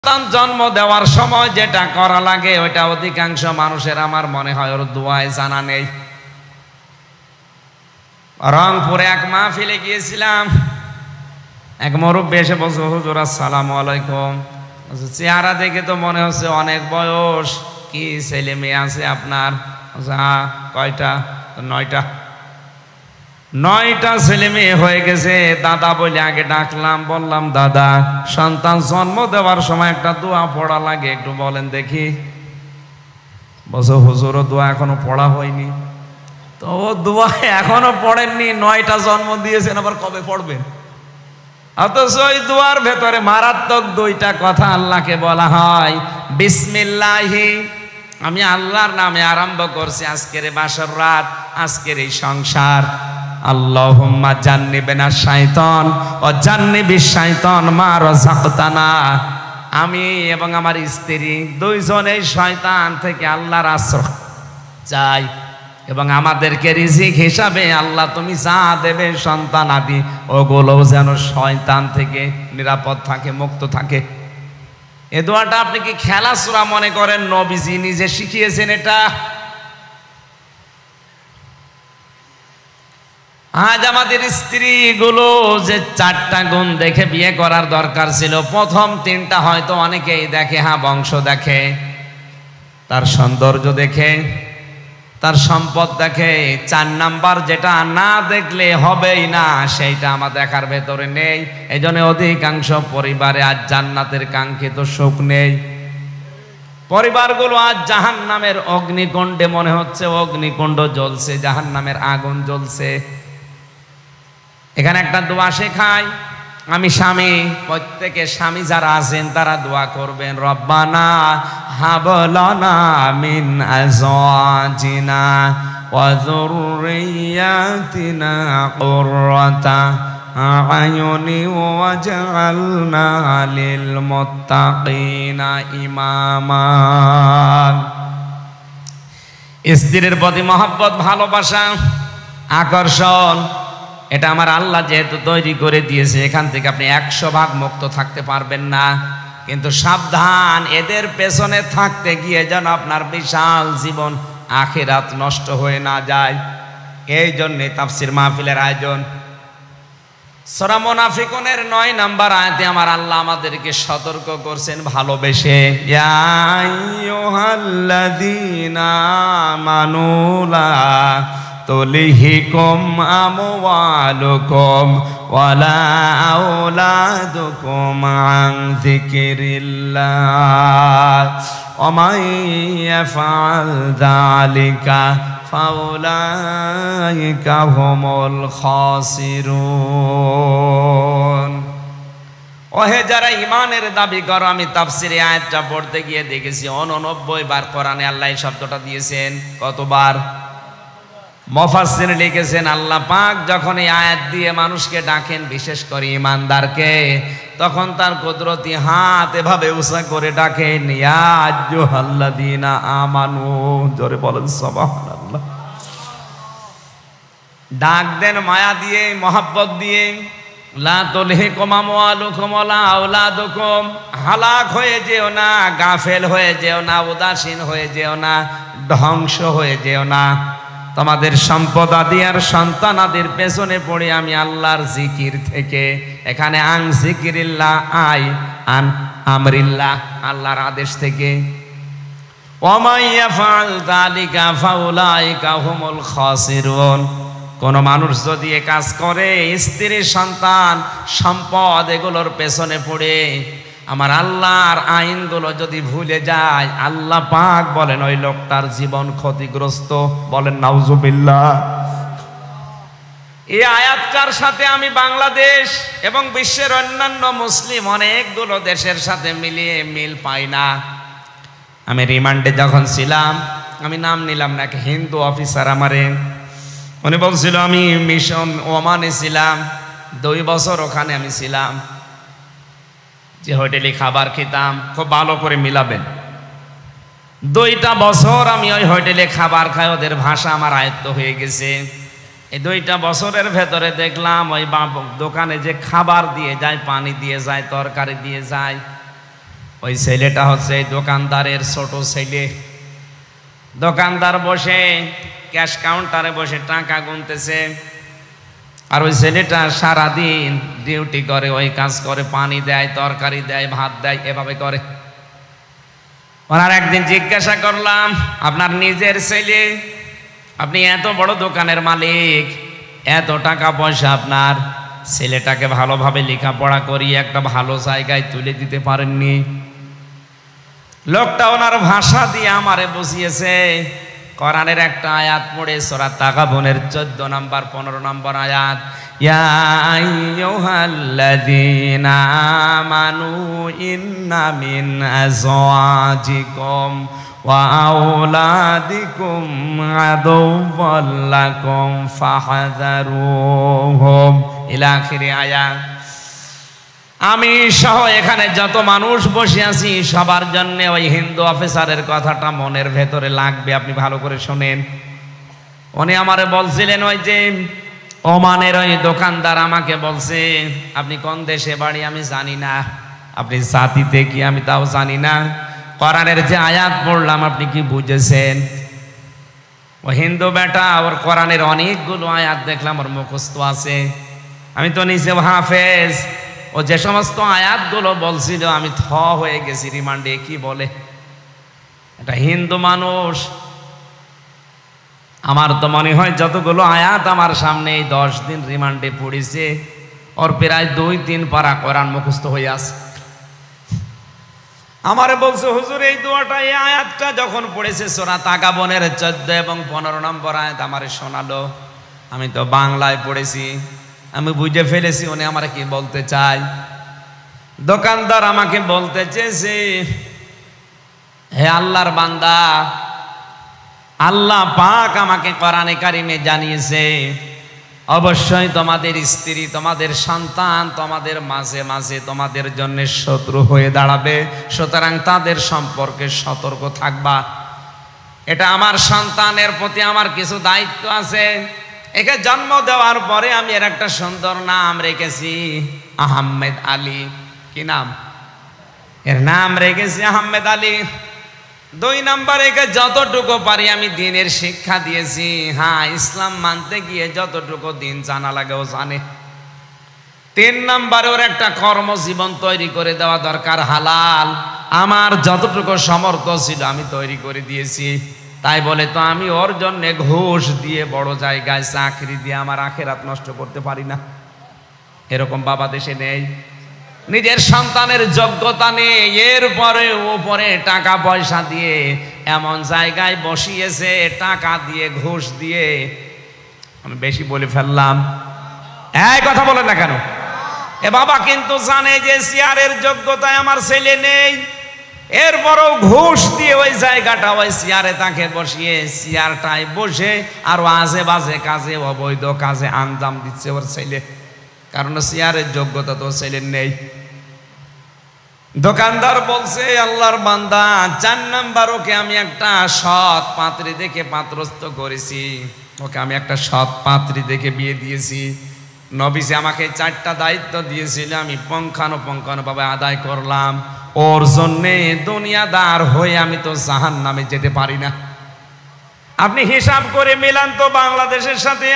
সন্তান জন্ম দেওয়ার সময় যেটা করা লাগে ওইটা অধিকাংশ মানুষের আমার মনে হয় ওর দোয়ায় জানা নেই। রংপুরে এক মাহফিলে গিয়েছিলাম, এক মুরব্বি এসে বলছে, হুজুর আসসালামু আলাইকুম। চেহারা দেখে তো মনে হচ্ছে অনেক বয়স, কি ছেলে মেয়ে আছে আপনার? হ্যাঁ। কয়টা? 9টা। 9টা ছেলে মেয়ে হয়ে গেছে। দাদা বলে আগে ডাকলাম, বললাম দাদা সন্তান জন্ম দেওয়ার সময় একটা দোয়া পড়া লাগে, একটু বলেন দেখি। বলছো হুজুর দোয়া এখনো পড়া হয়নি। তো ও দোয়া এখনো পড়েননি, 9টা জন্ম দিয়েছেন, আবার কবে পড়বেন? অথচ ওই দোয়ার ভেতরে মারাত্মক 2টা কথা আল্লাহকে বলা হয়। বিসমিল্লাহি, আমি আল্লাহর নামে আরম্ভ করছি আজকের বাসর রাত, আজকের এই সংসার। আল্লাহুম্মা জান্নিবিনা শাইতান ও জান্নিবিশ শাইতান মা রাযাকতানা। আমি এবং আমার স্ত্রী দুইজনেই শয়তান থেকে আল্লাহর আশ্রয় চাই, এবং আমাদেরকে রিজিক হিসাবে আল্লাহ তুমি যা দেবে সন্তান আদি ওগুলো যেন শয়তান থেকে নিরাপদ থাকে, মুক্ত থাকে। এ দোয়াটা আপনি কি খেলাসূরা মনে করেন? নবীজি নিজে শিখিয়েছেন এটা। আজ আমাদের স্ত্রীগুলো যে 4টা গুণ দেখে বিয়ে করার দরকার ছিল, প্রথম 3টা হয়তো অনেকেই দেখে, হ্যাঁ বংশ দেখে, তার সৌন্দর্য দেখে, তার সম্পদ দেখে। 4 নাম্বার যেটা না দেখলে হবেই না, সেইটা আমার দেখার ভেতরে নেই। এই জন্য অধিকাংশ পরিবারে আজ জান্নাতের কাঙ্ক্ষিত সুখ নেই। পরিবারগুলো আজ জাহান্নামের অগ্নিকুণ্ডে, মনে হচ্ছে অগ্নিকুণ্ড জ্বলছে, জাহান্নামের আগুন জ্বলছে। এখানে একটা দোয়া শেখায়, আমি স্বামী, প্রত্যেকে স্বামী যারা আছেন তারা দোয়া করবেন, রব্বানা হাব লানা মিন আজওয়াজিনা ওয়া যুররিয়াতিনা কুররাতা আয়ুনি ওয়াজআলনা লিল মুত্তাকিনা ইমামা। স্ত্রীর প্রতি মহব্বত, ভালোবাসা, আকর্ষণ, এটা আমার আল্লাহ যেহেতু তৈরি করে দিয়েছে, এখান থেকে আপনি 100 ভাগ মুক্ত থাকতে পারবেন না। কিন্তু সাবধান, এদের পেছনে থাকতে গিয়ে যেন আপনার বিশাল জীবন আখিরাত নষ্ট হয়ে না যায়। এই জন্যে তাফসীর মাহফিলের আয়োজন। সূরা মুনাফিকুনের 9 নাম্বার আয়াতে আমার আল্লাহ আমাদেরকে সতর্ক করছেন ভালোবেসে, ইয়া আইয়ুহাল্লাযীনা আমানু লা তুলহিকুম আমওয়ালুকুম ওয়ালা আওলাদুকুম আন যিকিরিল্লাহ ওয়া মান ইয়াফআল যালিকা ফাউলাইকা হুমুল খাসিরুন। ওহে যারা ঈমানের দাবি করো, আমি তাফসীরে আয়াতটা পড়তে গিয়ে দেখেছি 89 বার কোরআনে আল্লাহ এই শব্দটা দিয়েছেন। কতবার? মুফাসসির লিখেছেন আল্লাহ পাক যখন এই আয়াত দিয়ে মানুষকে ডাকেন, বিশেষ করে ঈমানদারকে, তখন তার কুদরতি হাত এভাবে উঁচা করে ডাকেন, ইয়া আইয়ুহাল্লাযীনা আমানু। জোরে বলেন সুবহানাল্লাহ। ডাক দেন মায়া দিয়ে, মহব্বত দিয়ে। লা তুলহিকুম আমওয়ালুকুম ওয়ালা আওলাদুকুম, হালাক হয়ে যেও না, গাফেল হয়ে যেও না, উদাসীন হয়ে যেও না, ধ্বংস হয়ে যেও না। তোমাদের সম্পদ আদি আর সন্তান আদির পেছনে পড়ে আমি আল্লাহর জিকির থেকে, এখানে আন জিকিরিল্লাহ, আই আন আমরিল্লাহ, আল্লাহর আদেশ থেকে। ওয়া মান ইয়াফআল যালিকা ফাউলাইকা হুমুল খাসিরুন। কোন মানুষ যদি এ কাজ করে, স্ত্রী, সন্তান, সম্পদ এগুলোর পেছনে পড়ে আমার আল্লাহর আইনগুলো যদি ভুলে যায়, আল্লাহ পাক বলেন ওই লোকটার জীবন ক্ষতিগ্রস্ত। বলেন নাউজুবিল্লাহ। এই আয়াতটার সাথে আমি বাংলাদেশ এবং বিশ্বের অন্যান্য মুসলিম অনেকগুলো দেশের সাথে মিলিয়ে মিল পাই না। আমি রিমান্ডে যখন ছিলাম, আমি নাম নিলাম না, এক হিন্দু অফিসার আমারে, উনি বলছিল আমি মিশন ওমানে ছিলাম, 2 বছর ওখানে আমি ছিলাম। যে হোটেলে খাবার খেতাম, খুব ভালো করে মিলাবেন, 2টা বছর আমি ওই হোটেলে খাবার খাই, ওদের ভাষা আমার আয়ত্ত হয়ে গেছে। এই 2টা বছরের ভেতরে দেখলাম ওই দোকানে যে খাবার দিয়ে যায়, পানি দিয়ে যায়, তরকারি দিয়ে যায়, ওই ছেলেটা হচ্ছে দোকানদারের ছোট ছেলে। দোকানদার বসে ক্যাশ কাউন্টারে বসে টাকা গুনতেছে, আর ওই ছেলেটা সারাদিন ডিউটি করে, ওই কাজ করে, পানি দেয়, তরকারি দেয়, ভাত দেয়, এভাবে করে। ওনার একদিন জিজ্ঞাসা করলাম, আপনার নিজের ছেলে, আপনি এত বড় দোকানের মালিক, এত টাকা পয়সা, আপনার ছেলেটাকে ভালোভাবে লেখাপড়া করিয়ে একটা ভালো জায়গায় তুলে দিতে পারেননি? লোকটা ওনার ভাষা দিয়ে আমারে বুঝিয়েছে। কোরআনের একটা আয়াত পড়ে, সূরা তাগাবুনের 14 নম্বর 15 নম্বর আয়াত, ইয়া আইয়ুহাল্লাযীনা আমানু ইন্না মিন আযওয়াজিকুম ওয়া আওলাদিকুম আদুওয়াল লাকুম ফাহযারুহুম ইলা আখিরি আয়াত। আমি সহ এখানে যত মানুষ বসে আছি সবার জন্য ওই হিন্দু অফিসারের কথাটা মনের ভেতরে লাগবে, আপনি ভালো করে শোনেন। উনি আমারে বলছিলেন, ওই যে ওমানের ওই দোকানদার আমাকে বলছে, আপনি কোন দেশে বাড়ি আমি জানি না, আপনি জাতিতে কি আমি তাও জানি না, কোরআনের যে আয়াত পড়লাম আপনি কি বুঝেছেন? ও হিন্দু বেটা, ওর কোরআনের অনেকগুলো আয়াত দেখলাম ওর মুখস্থ আছে, আমি তো নিজে হাফেজ। ও যে সমস্ত আয়াতগুলো বলছিল আমি থ হয়ে গেছি রিমান্ডে। কি বলে এটা হিন্দু মানুষ? আমার তো মনে হয় যতগুলো আয়াত আমার সামনে 10 দিন রিমান্ডে পড়েছে, ওর প্রায় 2-3 পারা কোরআন মুখস্থ হয়ে আছে। আমারে বলছে, হুজুর এই দোয়াটা, এই আয়াতটা যখন পড়েছে সূরা তাগাবুনের 14 এবং 15 নম্বর আয়াত আমারে শোনালো। আমি তো বাংলায় পড়েছি, আমি বুঝে ফেলেছি উনি আমারে কি বলতে চাই। দোকানদার আমাকে বলতে চেয়েছে, হে আল্লাহর বান্দা, আল্লাহ পাক আমাকে কোরআনে কারিমে জানিয়েছে অবশ্যই তোমাদের স্ত্রী, তোমাদের সন্তান তোমাদের মাঝে মাঝে তোমাদের জন্য শত্রু হয়ে দাঁড়াবে, সুতরাং তাদের সম্পর্কে সতর্ক থাকবা। এটা আমার সন্তানের প্রতি আমার কিছু দায়িত্ব আছে। একে জন্ম দেওয়ার পরে আমি এর একটা সুন্দর নাম রেখেছি, আহমেদ আলী। কি নাম? এর নাম রেখেছি আহমেদ আলী। 2 নম্বর, একে যতটুকু পারি আমি দিনের শিক্ষা দিয়েছি। হ্যাঁ, ইসলাম মানতে গিয়ে যতটুকু দিন জানা লাগে ও জানে। 3 নম্বরে, ওর একটা কর্মজীবন তৈরি করে দেওয়া দরকার, হালাল। আমার যতটুকু সামর্থ্য ছিল আমি তৈরি করে দিয়েছি। তাই বলে তো আমি ওর জন্য ঘুষ দিয়ে বড় জায়গায় চাকরি দিয়ে আমার আখেরাত নষ্ট করতে পারি না। এরকম বাবা দেশে নেই। নিজের সন্তানের যোগ্যতা নেই, এরপরে ওপরে টাকা পয়সা দিয়ে এমন জায়গায় বসিয়েছে, টাকা দিয়ে ঘুষ দিয়ে। আমি বেশি বলে ফেললাম, এই কথা বলে না কেন? এ বাবা কিন্তু জানে যে চেয়ারের যোগ্যতায় আমার ছেলে নেই, এরপরও ঘুষ দিয়ে ওই জায়গাটা, ওই চেয়ারে তাকে বসিয়ে চেয়ারটায় বসে আরো আজে বাজে কাজে, অবৈধ কাজে আঞ্জাম দিচ্ছে ওর ছেলে, কারণ চেয়ারের যোগ্যতা তো ছেলের নেই। দোকানদার বলছে, আল্লাহর বান্দা, 4 নাম্বার, ওকে আমি একটা সৎ পাত্রী দেখে পাত্রস্থ করেছি, ওকে আমি একটা সৎ পাত্রী দেখে বিয়ে দিয়েছি। নবীজি আমাকে 4টা দায়িত্ব দিয়েছিল, আমি পুঙ্খানুপুঙ্খানুভাবে আদায় করলাম। ওর জন্যে দুনিয়াদার হয়ে আমি তো জাহান্নামে যেতে পারি না। আপনি হিসাব করে মিলান তো বাংলাদেশের সাথে।